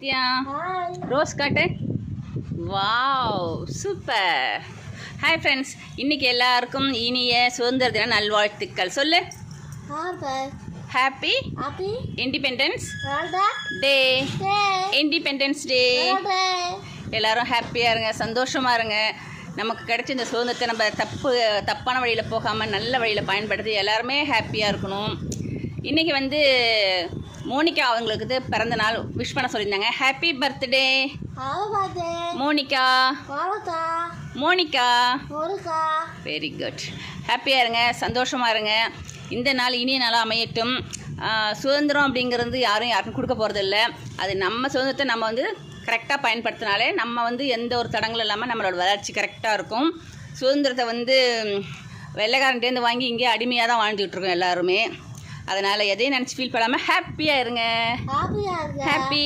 Nithya rose காட்டு. Wow super. Hi friends, இன்னைக்கு எல்லாருக்கும் இனிய சுதந்திர தின நல்வாழ்த்துக்கள். சொல்லு. Happy independence day. Independence day. எல்லாரும் ஹாப்பியாக இருங்க, சந்தோஷமாக இருங்க. நமக்கு கிடைச்ச இந்த சுதந்திரத்தை நம்ம தப்பான வழியில் போகாமல் நல்ல வழியில் பயன்படுத்தி எல்லாருமே ஹாப்பியாக இருக்கணும். இன்றைக்கி வந்து மோனிகா அவங்களுக்கு பிறந்த நாள் விஷ் பண்ண சொல்லியிருந்தாங்க. Happy birthday Monica. Monica very good. ஹாப்பியாக இருங்க, சந்தோஷமாக இருங்க. இந்த நாள் இனிய நாளாக அமையட்டும். சுதந்திரம் அப்படிங்கிறது யாருக்கும் கொடுக்க போகிறதில்ல. அது நம்ம சுதந்திரத்தை நம்ம வந்து கரெக்டாக பயன்படுத்தினாலே நம்ம வந்து எந்த ஒரு தடங்களும் இல்லாமல் நம்மளோட வளர்ச்சி கரெக்டாக இருக்கும். சுதந்திரத்தை வந்து வெள்ளைக்காரன்ட்டேருந்து வாங்கி இங்கே அடிமையாக தான் வாழ்ந்துகிட்ருக்கோம் எல்லாருமே. அதனால் எதையும் நினச்சி ஃபீல் பண்ணாமல் ஹாப்பியாக இருங்க. ஹாப்பி